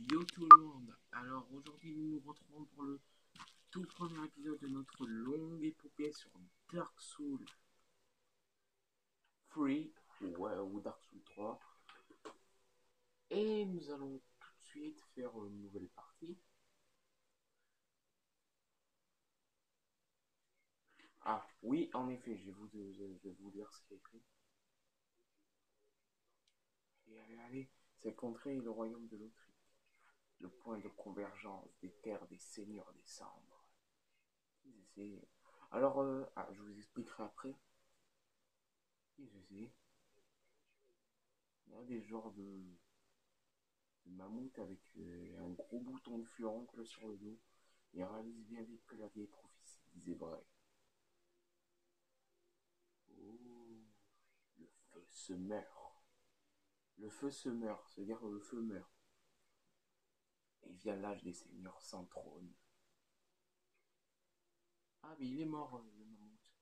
Yo tout le monde. Alors aujourd'hui nous nous retrouvons pour le tout premier épisode de notre longue épopée sur Dark Souls 3 ou Dark Souls 3. Et nous allons tout de suite faire une nouvelle partie. Ah oui, en effet, je vais vous lire ce qui est écrit. Et allez, cette contrée est le royaume de l'Autriche, le point de convergence des terres des seigneurs des cendres. Alors, je vous expliquerai après. Il y a des genres de mammouth avec un gros bouton de furoncle sur le dos. Et réalise bien vite que la vieille prophétie disait vrai. Oh, le feu se meurt. Le feu se meurt, c'est-à-dire le feu meurt. Et vient l'âge des seigneurs sans trône. Ah, mais il est mort, le mammouth.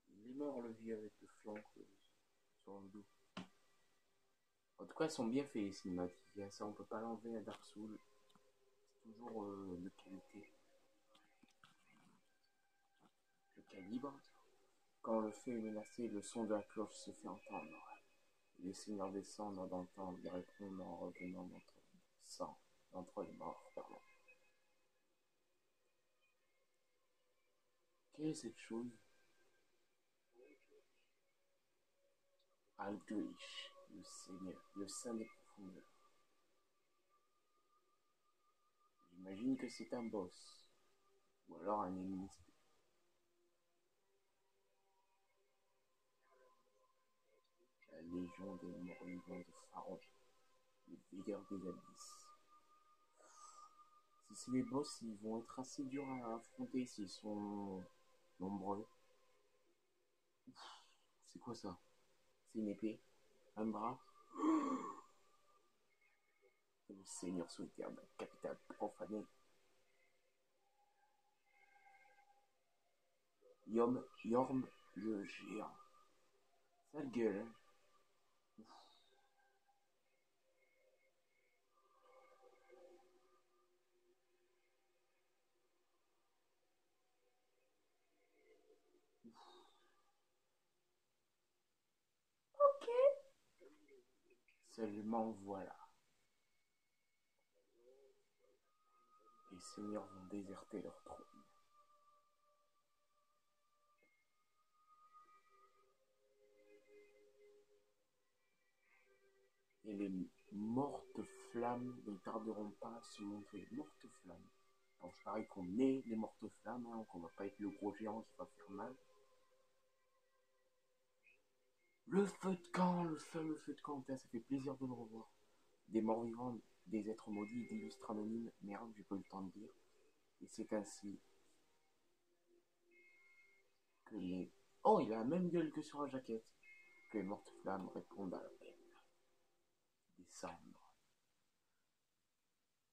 Il est mort, le vieux, avec le furoncle sur le dos. En tout cas, ils sont bien faits, les cinématiques. Ça, on peut pas l'enlever à Dark Souls. C'est toujours de qualité. Le calibre. Quand le feu est menacé, le son de la cloche se fait entendre. Les seigneurs descendent dans le temps, ils répondent en revenant d'entre les morts. Pardon. Quelle est cette chose? Aldrich, le seigneur, le saint des profondeurs. J'imagine que c'est un boss, ou alors un ennemi. La légion des morts vivants de Pharaon, les veilleurs des abysses. Si c'est les boss, ils vont être assez durs à affronter s'ils sont nombreux. C'est quoi ça? C'est une épée? Un bras? Le seigneur solitaire d'un capital profané. Yorm le géant. Sale gueule, hein. Ok. Seulement voilà. Les seigneurs vont déserter leur trône. Et les mortes flammes ne tarderont pas à se montrer. Mortes flammes. Alors je parie qu'on est les mortes flammes, hein, qu'on va pas être le gros géant qui va faire mal. Le feu de camp, le feu de camp, ça fait plaisir de le revoir. Des morts vivants, des êtres maudits, d'illustres anonymes, merde, j'ai pas eu le temps de dire. Et c'est ainsi que les... Oh, il a la même gueule que sur la jaquette. Que les mortes flammes répondent à la peine. Des cendres.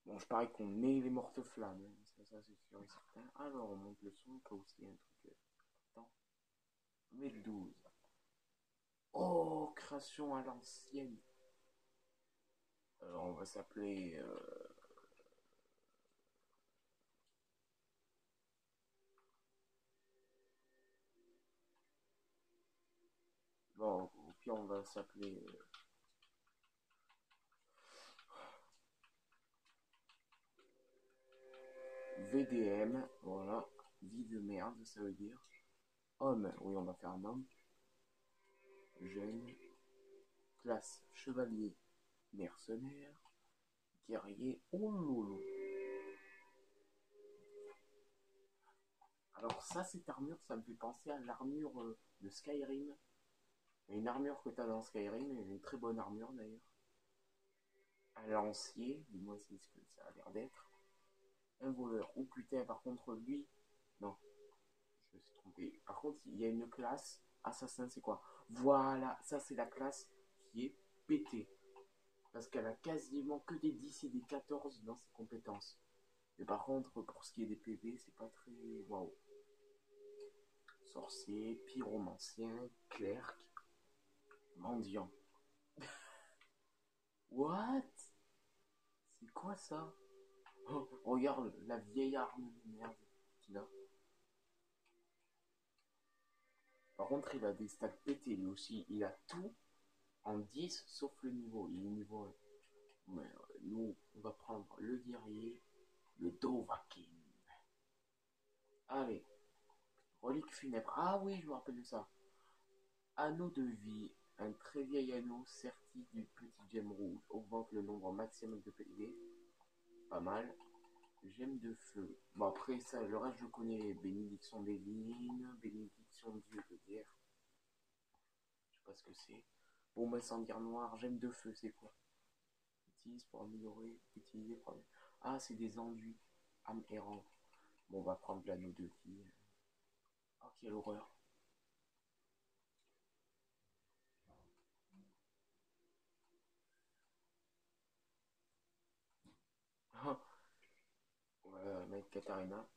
Bon, je parie qu'on est les mortes flammes, hein. Ça c'est sûr et certain. Alors, on monte le son, qu'il y a aussi un truc... Attends. 12. Oh, création à l'ancienne. On va s'appeler... Bon, au pire, on va s'appeler... VDM, voilà. Vie de merde, ça veut dire. Homme, oui, on va faire un homme. Jeune. Classe, chevalier, mercenaire. Guerrier, oh loulou. Alors ça, cette armure, ça me fait penser à l'armure de Skyrim. Une armure que tu as dans Skyrim, une très bonne armure d'ailleurs. Un lancier, dis-moi c'est ce que ça a l'air d'être. Un voleur, ou putain, par contre lui, non, je me suis trompé. Par contre, il y a une classe, assassin, c'est quoi? Voilà, ça c'est la classe qui est pétée. Parce qu'elle a quasiment que des 10 et des 14 dans ses compétences. Mais par contre, pour ce qui est des PV, c'est pas très... Waouh. Sorcier, pyromancien, clerc, mendiant. What? quoi ça? Oh, regarde la vieille arme de merde qu'il a. Par contre, il a des stats pétés lui aussi. Il a tout en 10 sauf le niveau. Il est niveau 1. Mais nous, on va prendre le guerrier, le Dovahkiin. Allez, relique funèbre. Ah oui, je me rappelle de ça. Anneau de vie. Un très vieil anneau serti du petit gemme rouge. Augmente le nombre maximum de PV. Pas mal. Gemme de feu. Bon, après ça, le reste, je connais. Bénédiction des vignes, bénédiction dieu de guerre. Je sais pas ce que c'est. Bombe incendiaire noire, gemme de feu, c'est quoi? Utilise pour améliorer, utiliser pour... Ah, c'est des enduits. Âme errant. Bon, on va prendre l'anneau de vie. Oh, quelle horreur. On va mettre Katarina.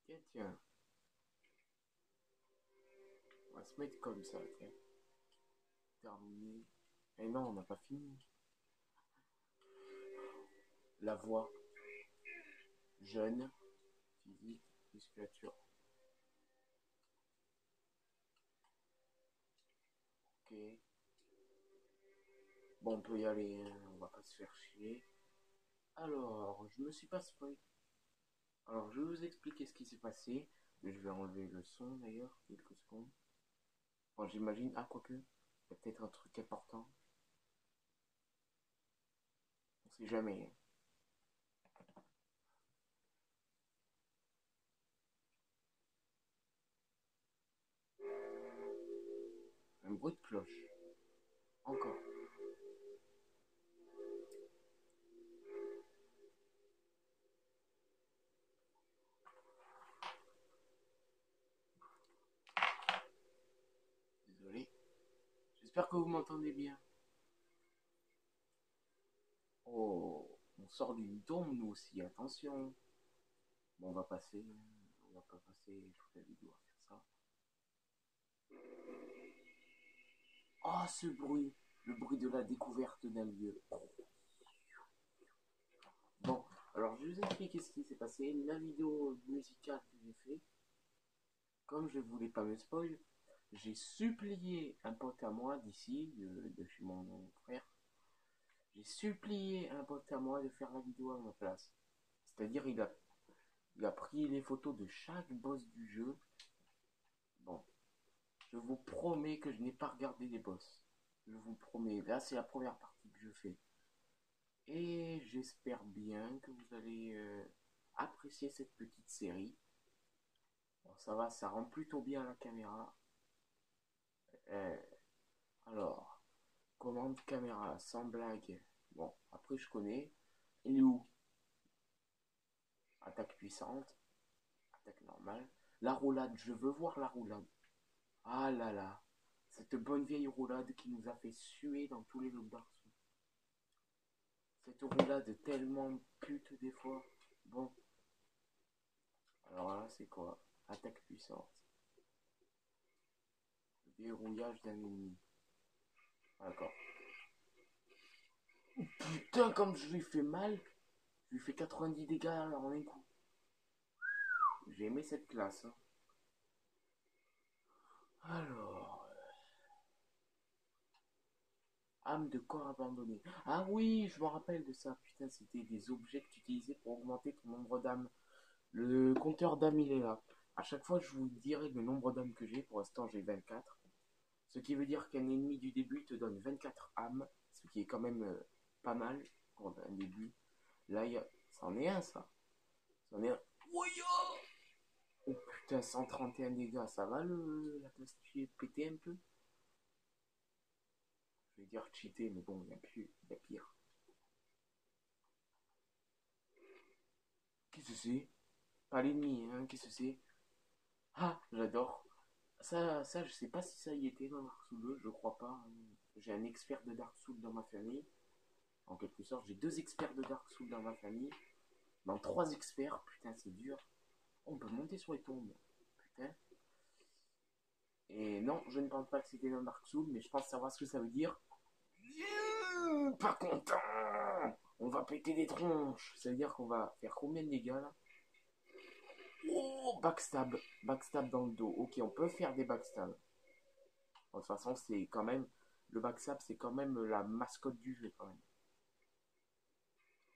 Tiens, tiens. On va se mettre comme ça, tiens. Terminé. Eh non, on n'a pas fini. La voix. Jeune. Physique. Musculature. Ok. Bon, on peut y aller. Hein. On va pas se faire chier. Alors, je me suis pas spoil. Alors, je vais vous expliquer ce qui s'est passé. Je vais enlever le son d'ailleurs. Quelques secondes. Bon, j'imagine. Ah, quoique. Il y a peut-être un truc important. On sait jamais. Hein. Un bruit de cloche. Encore. Désolé. J'espère que vous m'entendez bien. Oh, on sort d'une tombe nous aussi, attention. Bon, on va passer. On va pas passer toute la vidéo à faire ça. Oh, ce bruit. Le bruit de la découverte d'un lieu. Bon, alors je vais vous expliquer ce qui s'est passé. La vidéo musicale que j'ai fait, comme je voulais pas me spoil, j'ai supplié un pote à moi d'ici, de chez mon frère, j'ai supplié un pote à moi de faire la vidéo à ma place. C'est-à-dire, il a pris les photos de chaque boss du jeu. Bon, je vous promets que je n'ai pas regardé les boss. Je vous promets. Là, c'est la première partie que je fais. Et j'espère bien que vous allez apprécier cette petite série. Bon, ça va, ça rend plutôt bien la caméra. Euh, alors, commande caméra, sans blague. Bon, après je connais. Il est où? Attaque puissante, attaque normale. La roulade, je veux voir la roulade. Ah là là, cette bonne vieille roulade qui nous a fait suer dans tous les lots Dark Souls. Cette roulade tellement pute des fois. Bon, alors là c'est quoi? Attaque puissante. Verrouillage d'un ennemi. D'accord. Putain, comme je lui fais mal. Je lui fais 90 dégâts en un coup. J'ai aimé cette classe. Hein. Alors, âme de corps abandonné. Ah oui, je me rappelle de ça. Putain, c'était des objets que tu utilisais pour augmenter ton nombre d'âmes. Le compteur d'âmes, il est là. À chaque fois, je vous dirai le nombre d'âmes que j'ai. Pour l'instant, j'ai 24. Ce qui veut dire qu'un ennemi du début te donne 24 âmes. Ce qui est quand même pas mal pour un début. Là, c'en est un, ça. C'en est un. Oh putain, 131 dégâts. Ça va la classe pété un peu? Je vais dire cheater, mais bon, il y a pire. Qu'est-ce que c'est? Pas l'ennemi, hein, qu'est-ce que c'est? Ah, j'adore. Ça, je sais pas si ça y était dans Dark Souls 2, je crois pas. Hein. J'ai un expert de Dark Souls dans ma famille. En quelque sorte, j'ai 2 experts de Dark Souls dans ma famille. Dans 3 experts, putain, c'est dur. Oh, on peut monter sur les tombes. Putain. Et non, je ne pense pas que c'était dans Dark Souls, mais je pense savoir ce que ça veut dire. Pas content. On va péter des tronches. Ça veut dire qu'on va faire combien de dégâts là? Oh, backstab. Backstab dans le dos. Ok, on peut faire des backstabs. De toute façon, c'est quand même... Le backstab, c'est quand même la mascotte du jeu quand même.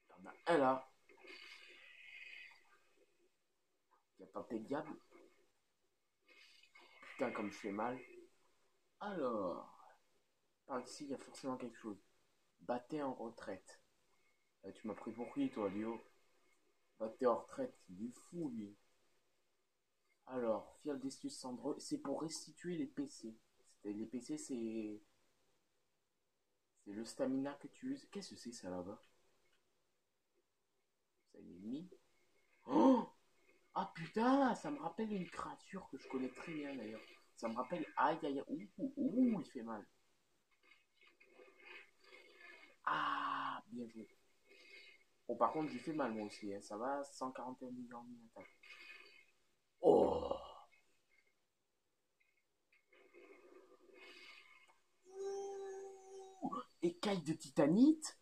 Il y en a un là. Il a tenté le diable. Putain, comme je fais mal. Alors... Par ici, il y a forcément quelque chose. Battez en retraite. Tu m'as pris pour qui, toi, Léo? Battez en retraite. Il est fou, lui. Alors, Fial d'Estus Cendreux, c'est pour restituer les PC. Les PC, c'est le stamina que tu uses. Qu'est-ce que c'est, ça, là-bas? C'est un ennemi? Oh! Ah, putain, ça me rappelle une créature que je connais très bien, d'ailleurs. Ça me rappelle... Aïe, aïe, aïe. Ouh, il fait mal. Ah, bien joué. Bon, par contre, j'ai fait mal, moi aussi. Hein. Ça va, 141 millions d'attaque. Oh! Écaille de titanite?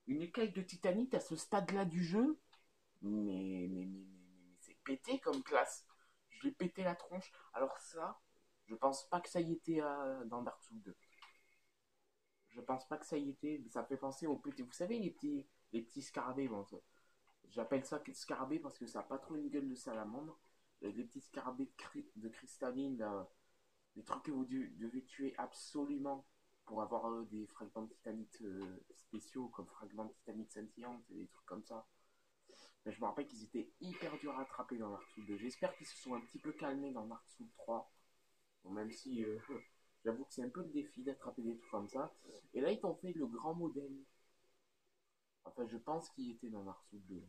Une écaille de titanite à ce stade-là du jeu? Mais c'est pété comme classe. Je l'ai pété la tronche. Alors ça, je pense pas que ça y était dans Dark Souls 2. Je pense pas que ça y était. Ça me fait penser aux petits... Vous savez, les petits scarabées. Bon, j'appelle ça scarabée parce que ça n'a pas trop une gueule de salamandre. Les petits scarabées de cristalline, là, des trucs que vous devez tuer absolument pour avoir des fragments de titanite spéciaux, comme fragments de titanite scintillante et des trucs comme ça. Mais je me rappelle qu'ils étaient hyper durs à attraper dans Dark Souls 2. J'espère qu'ils se sont un petit peu calmés dans Dark Souls 3. Bon, même si j'avoue que c'est un peu le défi d'attraper des trucs comme ça. Et là, ils t'ont fait le grand modèle. Enfin, je pense qu'il était dans Dark Souls 2.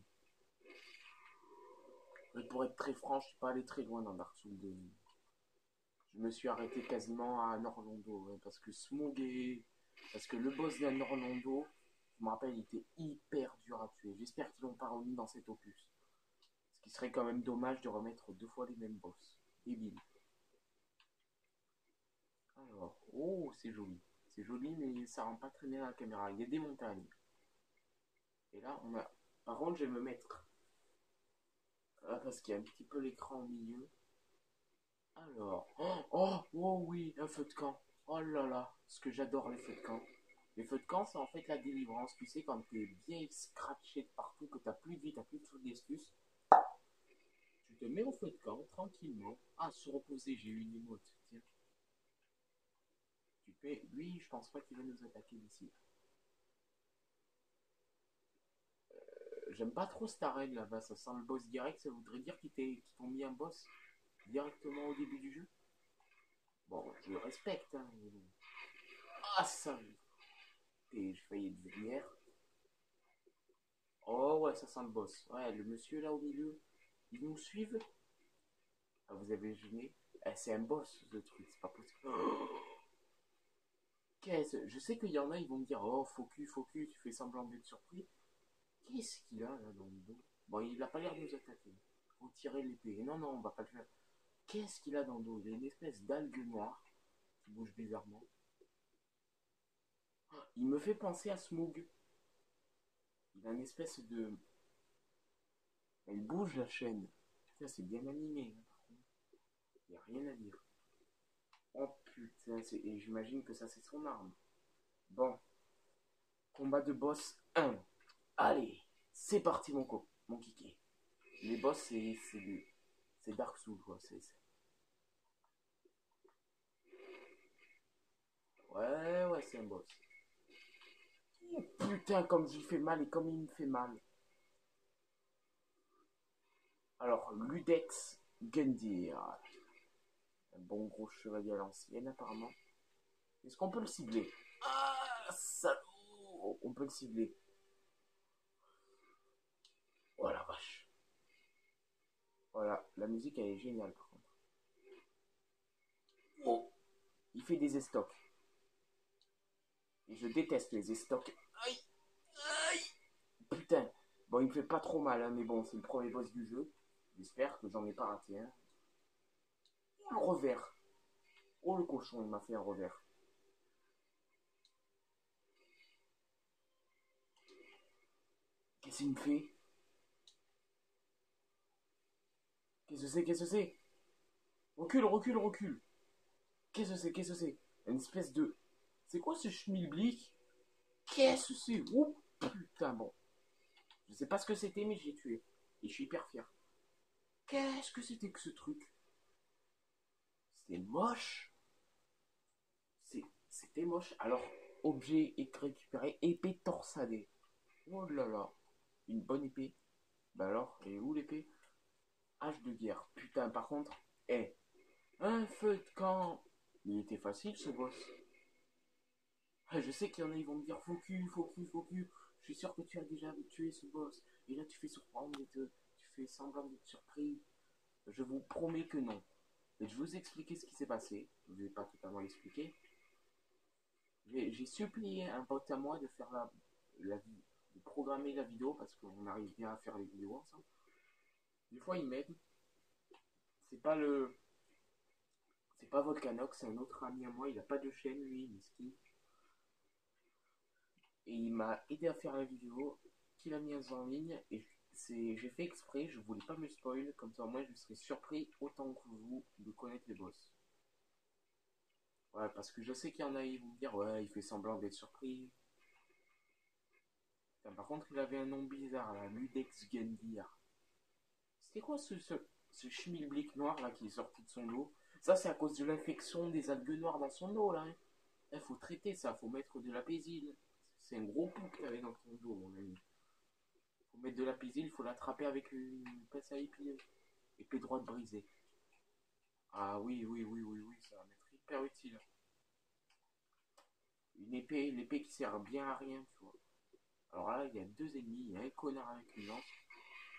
Mais pour être très franc, je suis pas allé très loin dans Dark Souls 2. Je me suis arrêté quasiment à Norlondo. Ouais, parce que Smough est... Parce que le boss d'un Norlondo, je me rappelle, il était hyper dur à tuer. J'espère qu'ils l'ont pas remis dans cet opus. Ce qui serait quand même dommage de remettre deux fois les mêmes boss. Débile. Alors, oh, c'est joli. C'est joli, mais ça rend pas très bien la caméra. Il y a des montagnes. Et là, on a... Par contre, je vais me mettre... Là, parce qu'il y a un petit peu l'écran au milieu. Alors... Oh oui, un feu de camp. Oh là là, ce que j'adore les feux de camp. Les feux de camp, c'est en fait la délivrance. Tu sais, quand t'es bien scratché de partout, que t'as plus de vie, t'as plus de trucs d'astuce, tu te mets au feu de camp, tranquillement. Ah, se reposer, j'ai eu une émote. Tiens, tu peux... Lui, je pense pas qu'il va nous attaquer d'ici. J'aime pas trop cette arène là-bas, ça sent le boss direct, ça voudrait dire qu'ils t'ont mis un boss directement au début du jeu. Bon, je le respecte, hein, mais bon. Ah, ça, j'ai failli être vénère. Oh ouais, ça sent le boss. Ouais, le monsieur là au milieu, ils nous suivent. Ah, vous avez gêné. C'est un boss, ce truc, c'est pas possible. Oh, je sais qu'il y en a, ils vont me dire, oh, faux cul, tu fais semblant d'être surpris. Qu'est-ce qu'il a là dans le dos? Bon, il a pas l'air de nous attaquer. Retirer l'épée. Non, non, on va pas le faire. Qu'est-ce qu'il a dans le dos? Il a une espèce d'algue noire qui bouge bizarrement. Il me fait penser à Smough. Il a une espèce de... Il bouge la chaîne. Putain, c'est bien animé. Hein, par contre. Il n'y a rien à dire. Oh putain, et j'imagine que ça c'est son arme. Bon, combat de boss 1. Allez, c'est parti mon kiki. Les boss c'est Dark Souls quoi. Ouais, c'est un boss. Oh, putain, comme j'y fais mal et comme il me fait mal. Alors, Ludex Gundyr. Un bon gros chevalier à l'ancienne, apparemment. Est-ce qu'on peut le cibler? Ah, salaud! On peut le cibler. Oh la vache. Voilà, la musique, elle est géniale, par contre. Oh, il fait des estocs. Et je déteste les estocs. Aïe, aïe. Putain. Bon, il me fait pas trop mal, hein, mais bon, c'est le premier boss du jeu. J'espère que j'en ai pas raté un. Oh, le revers. Oh, le cochon, il m'a fait un revers. Qu'est-ce qu'il me fait? Qu'est-ce que c'est? Qu'est-ce que c'est? Recule, recule, recule. Qu'est-ce que c'est? Qu'est-ce que c'est? Une espèce de... C'est quoi ce schmilblick? Qu'est-ce que c'est? Oh putain, bon. Je sais pas ce que c'était, mais j'ai tué. Et je suis hyper fier. Qu'est-ce que c'était que ce truc? C'est moche. C'était moche. Alors, objet récupéré, épée torsadée. Oh là là. Une bonne épée. Bah alors, et où l'épée? Hache de guerre. Putain, par contre, un feu de camp. Il était facile ce boss. Je sais qu'il y en a, ils vont me dire focus, focus, focus. Je suis sûr que tu as déjà tué ce boss. Et là, tu fais surprendre tu fais semblant d'être surpris. Je vous promets que non. Et je vais vous expliquer ce qui s'est passé. Je ne vais pas totalement l'expliquer. J'ai supplié un pote à moi de faire de programmer la vidéo parce qu'on arrive bien à faire les vidéos ensemble. Des fois, il m'aide. C'est pas le. C'est pas Volcanox, c'est un autre ami à moi. Il a pas de chaîne, lui, miskin. Et il m'a aidé à faire la vidéo qu'il a mise en ligne. Et j'ai fait exprès, je voulais pas me spoil. Comme ça, moi, je serais surpris autant que vous de connaître les boss. Ouais, parce que je sais qu'il y en a, ils vont me dire, ouais, il fait semblant d'être surpris. Putain, par contre, il avait un nom bizarre, là, Ludex Gendir. C'était quoi ce schmilblick noir, là, qui est sorti de son dos? Ça, c'est à cause de l'infection des algues noires dans son dos, là. Hein. Il faut traiter ça, faut mettre de l'apésile. C'est un gros pou que t'avais dans ton dos, mon ami. Faut mettre de l'apésile, il faut l'attraper avec une pince à épiler. Épée droite brisée. Ah oui, oui, oui, oui, oui, ça va m'être hyper utile. Une épée qui sert bien à rien, tu vois. Alors là, il y a deux ennemis, il y a un connard avec une lance.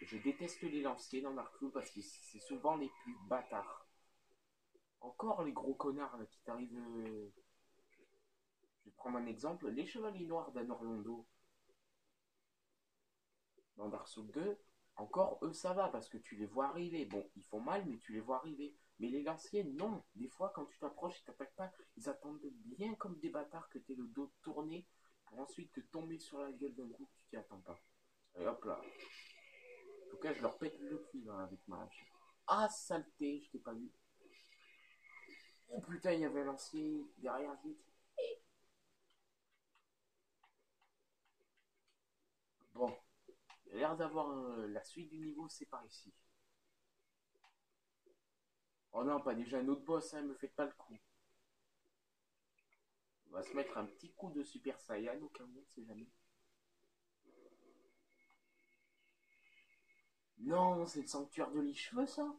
Je déteste les lanciers dans Dark Souls parce que c'est souvent les plus bâtards. Encore les gros connards là, qui t'arrivent. Je vais prendre un exemple. Les chevaliers noirs d'Anor Londo dans Dark Souls 2, encore eux ça va parce que tu les vois arriver. Bon, ils font mal, mais tu les vois arriver. Mais les lanciers, non. Des fois, quand tu t'approches, ils t'attaquent pas. Ils attendent bien comme des bâtards que t'aies le dos tourné pour ensuite te tomber sur la gueule d'un coup que tu t'y attends pas. Et hop là. En tout cas, je leur pète le cul là, avec ma hache. Ah, saleté, je t'ai pas vu. Oh putain, il y avait un lancier derrière, vite. Bon, il a l'air d'avoir la suite du niveau, c'est par ici. Oh non, pas déjà un autre boss, hein, me faites pas le coup. On va se mettre un petit coup de Super Saiyan au cas où, on sait jamais. Non, c'est le sanctuaire de l'Icheveux, ça.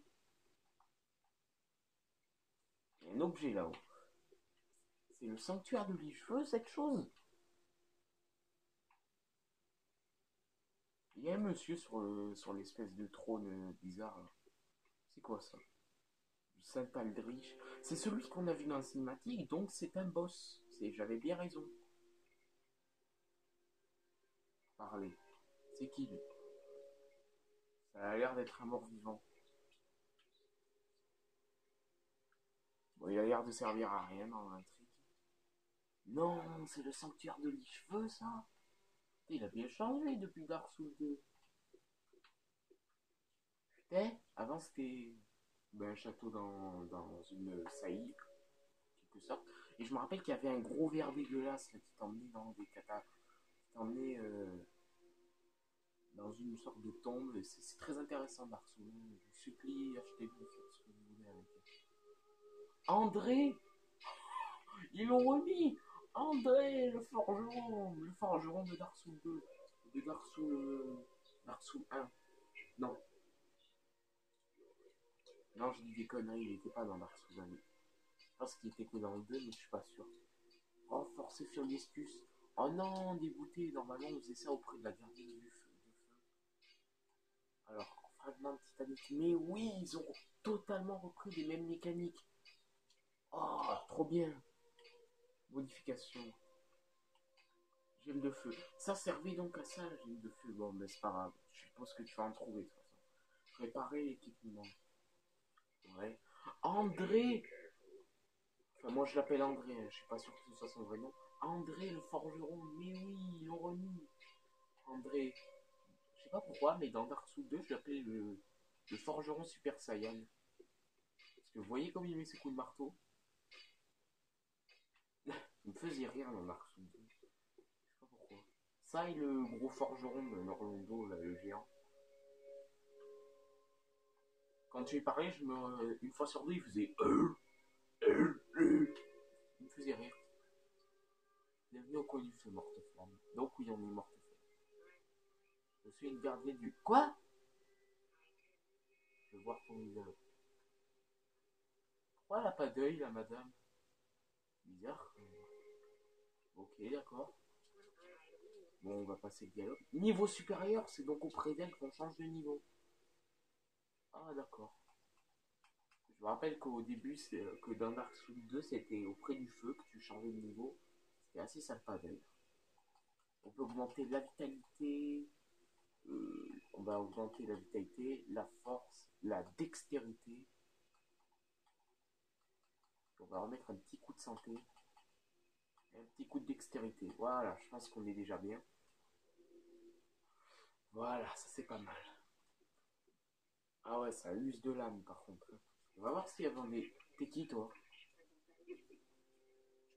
Il y a un objet là-haut. C'est le sanctuaire de l'Icheveux, cette chose. Il y a un monsieur sur l'espèce de trône bizarre. C'est quoi ça? Du Saint-Aldrich. C'est celui qu'on a vu dans la cinématique, donc c'est un boss. J'avais bien raison. Parler. C'est qui lui? Ça a l'air d'être un mort-vivant. Bon, il a l'air de servir à rien dans l'intrigue. Non, c'est le sanctuaire de l'Icheveux, ça. Il a bien changé depuis Dark Souls 2. Putain, avant c'était un château dans une saillie, en quelque sorte. Et je me rappelle qu'il y avait un gros ver dégueulasse là, qui t'emmenait dans des catas. Qui t'emmenait dans une sorte de tombe. C'est très intéressant Dark Souls. Je vous supplie, achetez-le, faites ce que vous voulez avec. André, ils l'ont remis. André, le forgeron de Dark Souls 2, de Dark Souls 1. Non, non, je dis des conneries, il n'était pas dans Dark Souls 1. Je pense qu'il était que dans le 2, mais je suis pas sûr. Oh, forcé Furiescus. Oh non, dégoûté, normalement on faisait ça auprès de la gardienne du feu. Alors, fragment de Titanic. Mais oui, ils ont totalement repris les mêmes mécaniques. Oh, trop bien. Modification. Gemme de feu. Ça servait donc à ça, la gemme de feu. Bon, mais c'est pas grave. Je suppose que tu vas en trouver de toute façon. Réparer l'équipement. Ouais. André. Enfin, moi je l'appelle André, hein, je suis pas sûr que ce soit son vrai nom. André le forgeron, mais oui, ils l'ont remis. André. Je sais pas pourquoi, mais dans Dark Souls 2, je l'appelais le forgeron Super Saiyan. Parce que vous voyez comme il met ses coups de marteau. Il me faisait rire dans Dark Souls 2. Je sais pas pourquoi. Ça et le gros forgeron de Norlondo, là, le géant. Quand tu lui parlais, une fois sur deux, il faisait il me faisait rire. Bienvenue au coin du feu, morte-flamme. Donc oui, on est morte-flamme. Je suis une gardienne du... Quoi? Je veux voir ton visage. Pourquoi elle a pas d'œil, la madame? Bizarre. Ok, d'accord. Bon, on va passer le dialogue. Niveau supérieur, c'est donc auprès d'elle qu'on change de niveau. Ah, d'accord. Je me rappelle qu'au début, que dans Dark Souls 2, c'était auprès du feu que tu changeais de niveau. C'était assez sympa d'ailleurs. On peut augmenter la vitalité, on va augmenter la vitalité, la force, la dextérité. On va remettre un petit coup de santé, un petit coup de dextérité. Voilà, je pense qu'on est déjà bien. Voilà, ça c'est pas mal. Ah ouais, ça use de l'âme par contre. On va voir si avant des... T'es qui toi? Je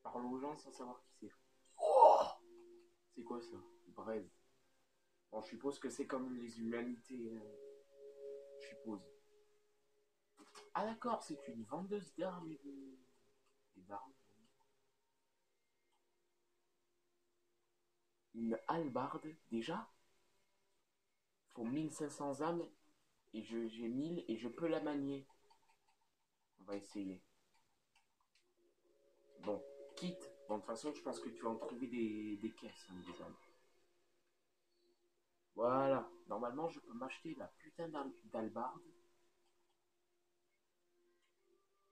parle aux gens sans savoir qui c'est. Oh, c'est quoi ça? Braise. Bon, je suppose que c'est comme les humanités. Je suppose. Ah d'accord, c'est une vendeuse d'armes et d'armes. Une hallebarde, déjà? Faut 1500 âmes et j'ai 1000 et je peux la manier. On va essayer. Bon, quitte. Bon, de toute façon, je pense que tu vas en trouver des caisses, hein, des âmes. Voilà. Normalement, je peux m'acheter la putain d'hallebarde.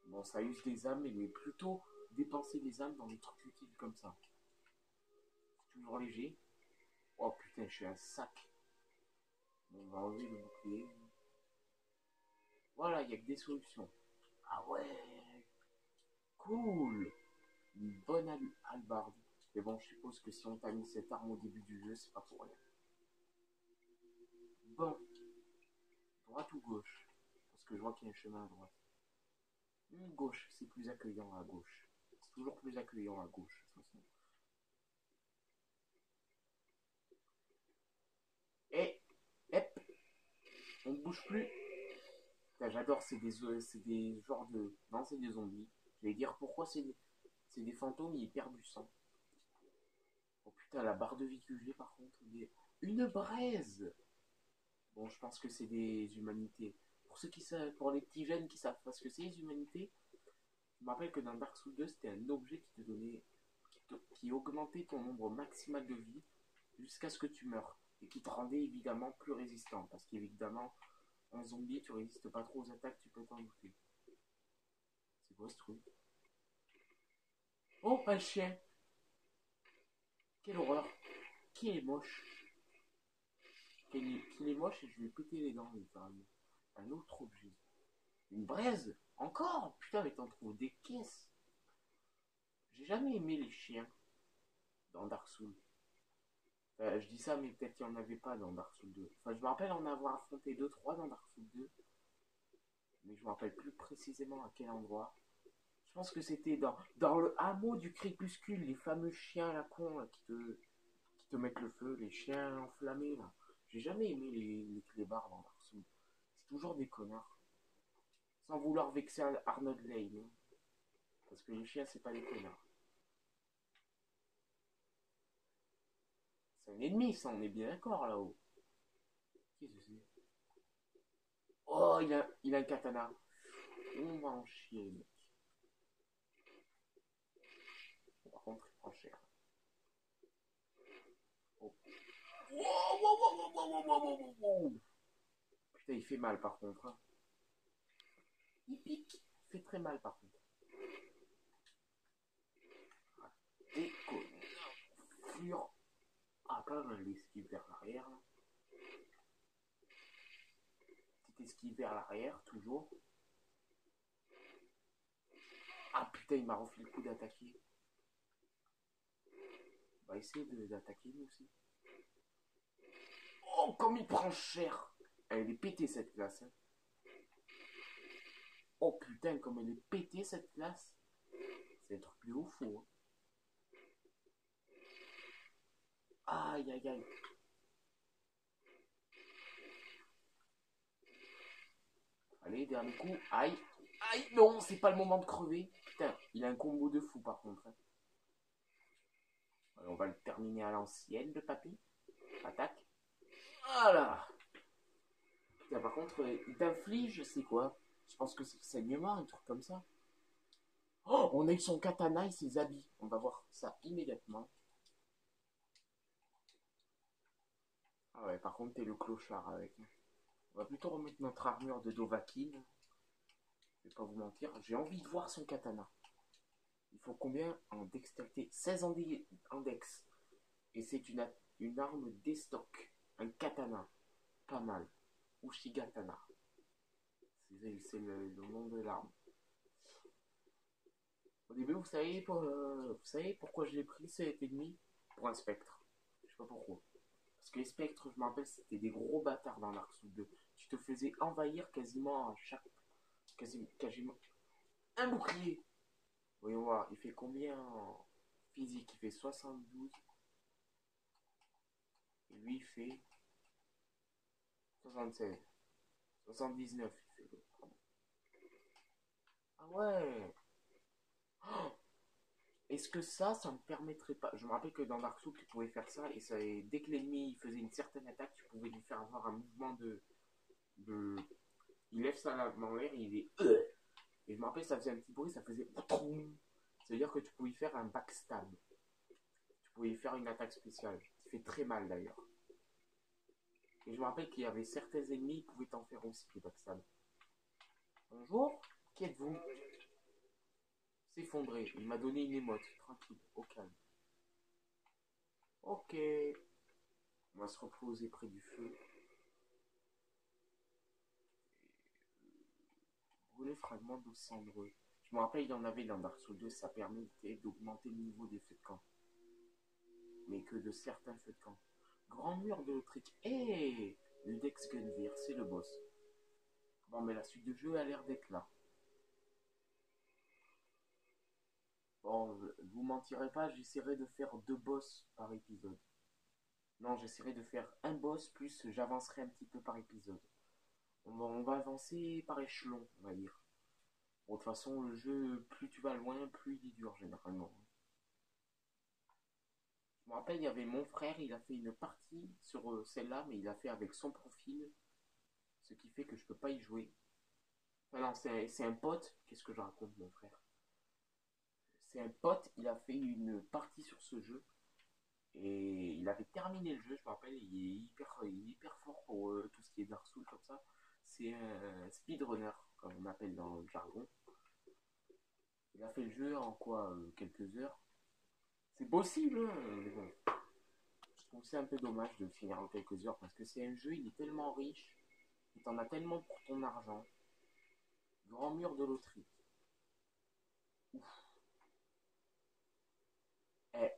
Bon, ça use des âmes, mais plutôt dépenser des âmes dans des trucs utiles comme ça. Toujours léger. Oh putain, je suis un sac. Bon, on va enlever le bouclier. Voilà, il n'y a que des solutions. Ah ouais, cool. Une bonne hallebarde. Mais bon, je suppose que si on t'a mis cette arme au début du jeu, c'est pas pour rien. Bon, droite ou gauche? Parce que je vois qu'il y a un chemin à droite. Gauche, c'est plus accueillant à gauche. C'est toujours plus accueillant à gauche, de toute façon. Et, hep, on ne bouge plus. J'adore, c'est des genres de... Non, c'est des zombies. Je vais dire pourquoi c'est des fantômes, ils perdent du sang. Oh putain, la barre de vie que j'ai par contre. Une braise. Bon, je pense que c'est des humanités. Pour les petits jeunes qui savent pas ce que c'est les humanités, je me rappelle que dans Dark Souls 2, c'était un objet qui te donnait, qui augmentait ton nombre maximal de vie jusqu'à ce que tu meurs et qui te rendait évidemment plus résistant. Parce qu'évidemment, en zombie, tu résistes pas trop aux attaques, tu peux t'en douter. C'est quoi ce truc? Oh, un chien! Quelle horreur! Qui est moche? Qu'il est moche et je lui ai pété les dents, littéralement. Un autre objet. Une braise? Encore? Putain, mais t'en trouves des caisses. J'ai jamais aimé les chiens dans Dark Souls. Je dis ça, mais peut-être qu'il n'y en avait pas dans Dark Souls 2. Enfin, je me rappelle en avoir affronté 2-3 dans Dark Souls 2, mais je me rappelle plus précisément à quel endroit. Je pense que c'était dans le hameau du crépuscule, les fameux chiens à la con là, qui te mettent le feu, les chiens enflammés là. J'ai jamais aimé les clébards dans Dark Souls. C'est toujours des connards. Sans vouloir vexer Arnold Lane. Hein. Parce que les chiens, c'est pas des connards. C'est un ennemi, ça, on est bien d'accord là-haut. Qu'est-ce que c'est? Oh, il a un katana. On va en chier, mec. Par contre, il prend cher. Oh. Wow, wow, wow, wow, wow, wow, wow. Putain, il fait mal par contre. Hein. Il pique. Il fait très mal par contre. Ah, déconne. Fure. Ah, pas mal l'esquive vers l'arrière. Petite esquive vers l'arrière, toujours. Ah putain, il m'a refait le coup d'attaquer. On va essayer d'attaquer nous aussi. Oh, comme il prend cher. Elle est pétée cette classe. Hein. Oh putain, comme elle est pétée cette classe. C'est un truc de ouf. Hein. Aïe aïe aïe. Allez, dernier coup. Aïe. Aïe, non, c'est pas le moment de crever. Putain, il a un combo de fou par contre. Hein. Alors, on va le terminer à l'ancienne, le papy. Attaque. Voilà. Putain, par contre, il t'inflige, c'est quoi? Je pense que c'est le saignement, un truc comme ça. Oh, on a eu son katana et ses habits. On va voir ça immédiatement. Ah ouais, par contre, t'es le clochard avec. On va plutôt remettre notre armure de Dovahkiin. Je vais pas vous mentir, j'ai envie de voir son katana. Il faut combien en dextérité? 16 en dex. Et c'est une arme destock. Un katana. Pas mal. Ushigatana. C'est le nom de l'arme. Au début, vous savez pourquoi je l'ai pris cet ennemi? Pour un spectre. Je sais pas pourquoi. Parce que les spectres, je me rappelle, c'était des gros bâtards dans Dark Souls 2. Tu te faisais envahir quasiment à chaque. Quasiment. Un bouclier! Voyons voir, il fait combien en physique? Il fait 72. Et lui, il fait 76. 79, il fait. Ah ouais! Oh, est-ce que ça me permettrait pas. Je me rappelle que dans Dark Souls, tu pouvais faire ça, et dès que l'ennemi faisait une certaine attaque, tu pouvais lui faire avoir un mouvement de... Il lève sa lame en l'air, il est. Et je me rappelle, ça faisait un petit bruit, ça faisait. Ça veut dire que tu pouvais faire un backstab. Tu pouvais faire une attaque spéciale, qui fait très mal d'ailleurs. Et je me rappelle qu'il y avait certains ennemis, ils pouvaient t'en faire aussi, les backstab. Bonjour, qui êtes-vous? S'effondrer. Il m'a donné une émote, tranquille, au calme. Ok. On va se reposer près du feu. Brûler fragment d'eau cendreux. Je me rappelle, il y en avait dans Dark Souls 2, ça permettait d'augmenter le niveau des feux de camp. Mais que de certains feux de camp. Grand mur de l'Autriche. Hé, le Dex Gunvir, c'est le boss. Bon, mais la suite de jeu a l'air d'être là. Bon, vous mentirez pas, j'essaierai de faire 2 boss par épisode. Non, j'essaierai de faire un boss, plus j'avancerai un petit peu par épisode. On va avancer par échelon, on va dire. Bon, de toute façon, le jeu, plus tu vas loin, plus il est dur généralement. Je me rappelle, il y avait mon frère, il a fait une partie sur celle-là, mais il a fait avec son profil, ce qui fait que je peux pas y jouer. Ah non, c'est un pote. Qu'est-ce que je raconte, mon frère? C'est un pote, il a fait une partie sur ce jeu. Et il avait terminé le jeu, je me rappelle, il est hyper fort pour tout ce qui est Dark Souls comme ça. C'est un speedrunner, comme on appelle dans le jargon. Il a fait le jeu en quoi? Quelques heures. C'est possible, hein, mais bon. Je trouve que c'est un peu dommage de le finir en quelques heures parce que c'est un jeu, il est tellement riche, et t'en as tellement pour ton argent. Grand mur de loterie. Ouf. Eh,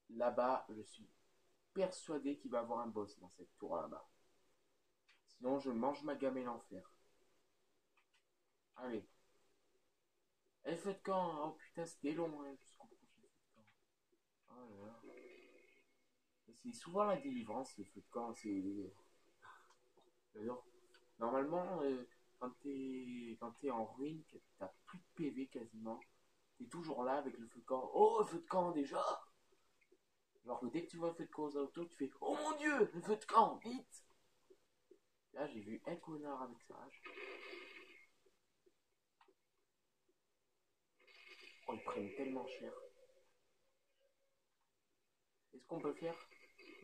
là-bas, je suis persuadé qu'il va y avoir un boss dans cette tour là-bas. Sinon, je mange ma gamelle en fer. Allez. Eh, feu de camp. Oh putain, c'était long hein, jusqu'au prochain feu de camp. Oh là là. C'est souvent la délivrance, les feux de camp. C'est. D'ailleurs, normalement, quand t'es en ruine, que t'as plus de PV quasiment, t'es toujours là avec le feu de camp. Oh, feu de camp déjà! Alors que dès que tu vois un feu de camp aux autos, tu fais oh mon dieu, le feu de camp, vite! Là, j'ai vu un connard avec sa hache. Oh, ils prennent tellement cher. Est-ce qu'on peut faire?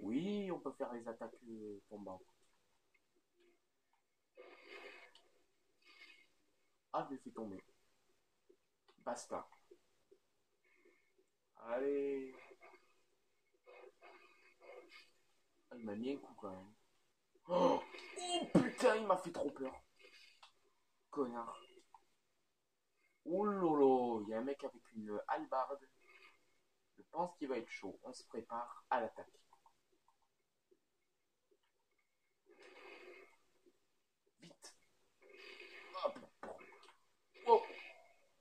Oui, on peut faire les attaques tombantes. Ah, je l'ai fait tomber. Basta. Allez. Ah, il m'a mis un coup quand même. Oh, oh putain, il m'a fait trop peur. Connard. Oh lolo, il y a un mec avec une hallebarde. Je pense qu'il va être chaud. On se prépare à l'attaque. Vite. Hop. Oh.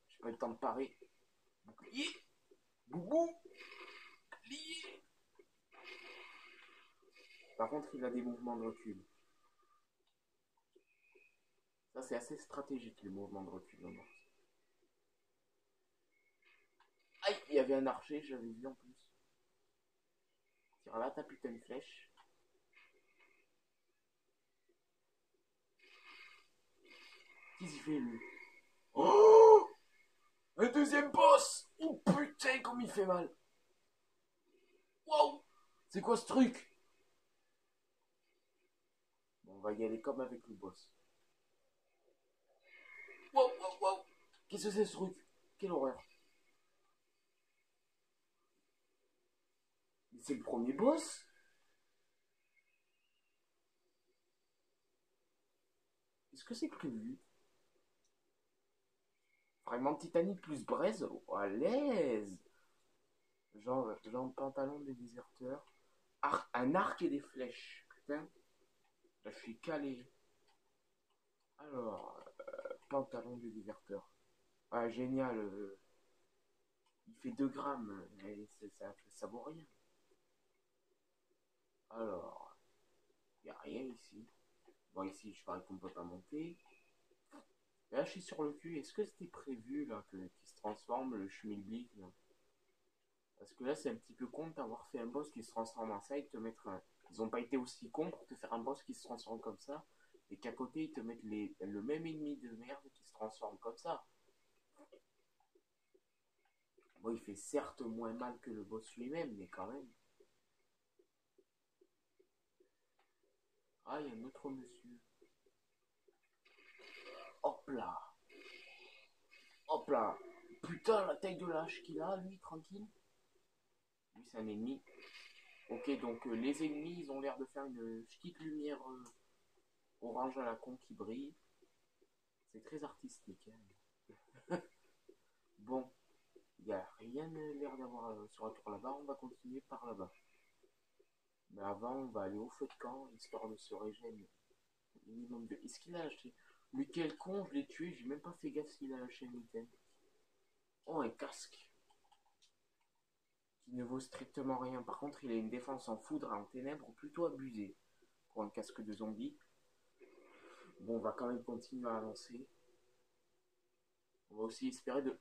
J'ai pas eu le temps de parer. Bouclier. Boubou. Bouclier. Par contre, il a des mouvements de recul. Ça, c'est assez stratégique, les mouvements de recul. Aïe, il y avait un archer, j'avais vu en plus. Tire là ta putain de flèche. Qu'est-ce qu'il fait, lui? Oh, un deuxième boss. Oh putain, comme il fait mal. Waouh. C'est quoi ce truc? Bon, on va y aller comme avec le boss. Waouh, waouh, waouh. Qu'est-ce que c'est ce truc? Quelle horreur. Mais c'est le premier boss? Est-ce que c'est prévu? Vraiment Titanic plus braise? Oh, à l'aise. Genre pantalon des déserteurs. Un arc et des flèches. Putain. Là, je suis calé. Alors, pantalon des déserteurs. Ah, génial. Il fait 2 grammes. Mais ça vaut rien. Alors, il n'y a rien ici. Bon, ici, je parie qu'on ne peut pas monter. Et là, je suis sur le cul. Est-ce que c'était prévu là qu'il se transforme le schmilblick là? Parce que là, c'est un petit peu con d'avoir fait un boss qui se transforme en ça et de te mettre un. Ils ont pas été aussi cons pour te faire un boss qui se transforme comme ça. Et qu'à côté, ils te mettent le même ennemi de merde qui se transforme comme ça. Bon, il fait certes moins mal que le boss lui-même, mais quand même. Ah, il y a un autre monsieur. Hop là. Hop là. Putain, la taille de lâche qu'il a, lui, tranquille. Lui, c'est un ennemi. Ok, donc les ennemis, ils ont l'air de faire une petite lumière orange à la con qui brille. C'est très artistique. Hein. Bon, il n'y a rien l'air d'avoir sur la tour là-bas. On va continuer par là-bas. Mais avant, on va aller au feu de camp, histoire de se régénérer. Minimum de. Est-ce qu'il a lâché? Lui, quel con, je l'ai tué. J'ai même pas fait gaffe s'il a lâché un item. Oh, un casque. Qui ne vaut strictement rien. Par contre, il a une défense en foudre, en ténèbres, plutôt abusée. Pour un casque de zombie. Bon, on va quand même continuer à avancer. On va aussi espérer de.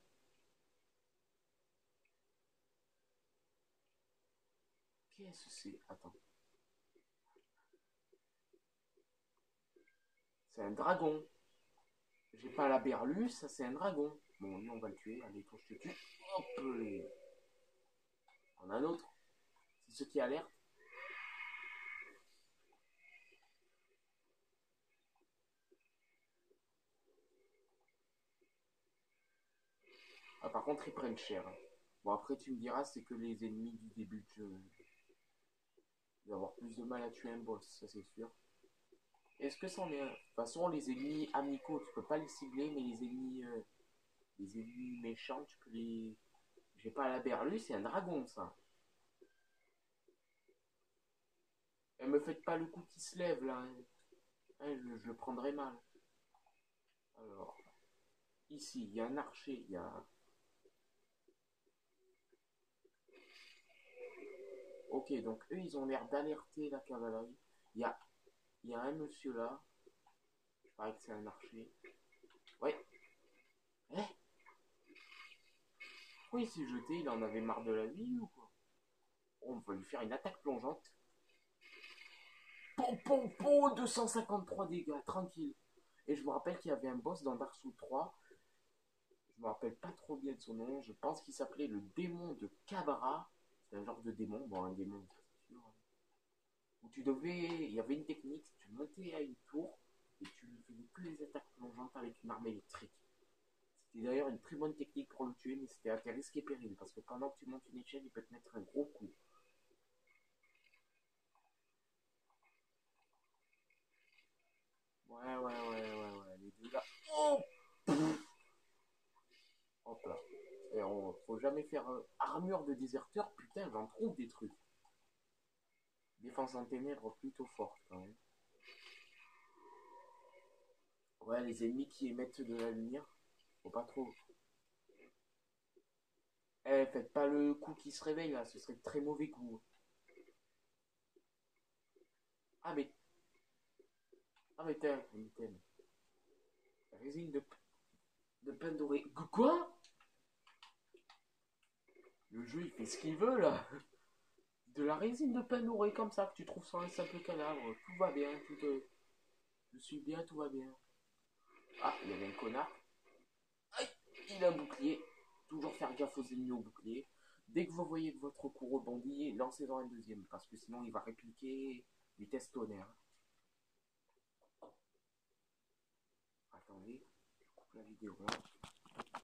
Qu'est-ce que c'est? Attends. C'est un dragon. J'ai pas la berlue, ça c'est un dragon. Bon, lui on va le tuer. Allez, toi je te tue. Hop les. On a un autre. C'est ceux qui alertent. Ah, par contre, ils prennent cher. Bon, après, tu me diras, c'est que les ennemis du début de jeu. Il va avoir plus de mal à tuer un boss, ça c'est sûr. Est-ce que c'en est un? De toute façon, les ennemis amicaux, tu peux pas les cibler, mais les ennemis méchants, tu peux les. J'ai pas la berlue, c'est un dragon ça. Et me faites pas le coup qui se lève là. Hein. Hein, je le prendrai mal. Alors, ici, il y a un archer, il y a. Ok, donc eux, ils ont l'air d'alerter la cavalerie. Il y a, il y a un monsieur là. Je parie que c'est un archer. Ouais. Eh, pourquoi il s'est jeté? Il en avait marre de la vie ou quoi? Oh, on va lui faire une attaque plongeante. Pom pom pom, 253 dégâts, tranquille. Et je me rappelle qu'il y avait un boss dans Dark Souls 3. Je me rappelle pas trop bien de son nom. Je pense qu'il s'appelait le démon de Cabra. C'est un genre de démon. Bon, un démon, c'est sûr. Où tu devais. Il y avait une technique. Tu montais à une tour et tu lui faisais que les attaques plongeantes avec une arme électrique. C'était d'ailleurs une très bonne technique pour le tuer, mais c'était à tes risques et périls. Parce que pendant que tu montes une échelle, il peut te mettre un gros coup. Ouais. Les deux là. Oh, Et faut jamais faire armure de déserteur. Putain, j'en trouve des trucs. Défense en ténèbres plutôt forte quand même. Ouais, les ennemis qui émettent de la lumière. Faut pas trop. Eh, faites pas le coup qui se réveille là, ce serait de très mauvais coup. Ah mais. Ah mais t'es. Résine de pain doré. Quoi? Le jeu il fait ce qu'il veut là. De la résine de pain doré comme ça que tu trouves sur un simple cadavre. Tout va bien, je suis bien, tout va bien. Ah, il y avait un connard. Aïe, il a un bouclier. Toujours faire gaffe aux ennemis au bouclier. Dès que vous voyez que votre coup rebondit, lancez-en un deuxième. Parce que sinon il va répliquer vitesse tonnerre. Attendez, je coupe la vidéo là.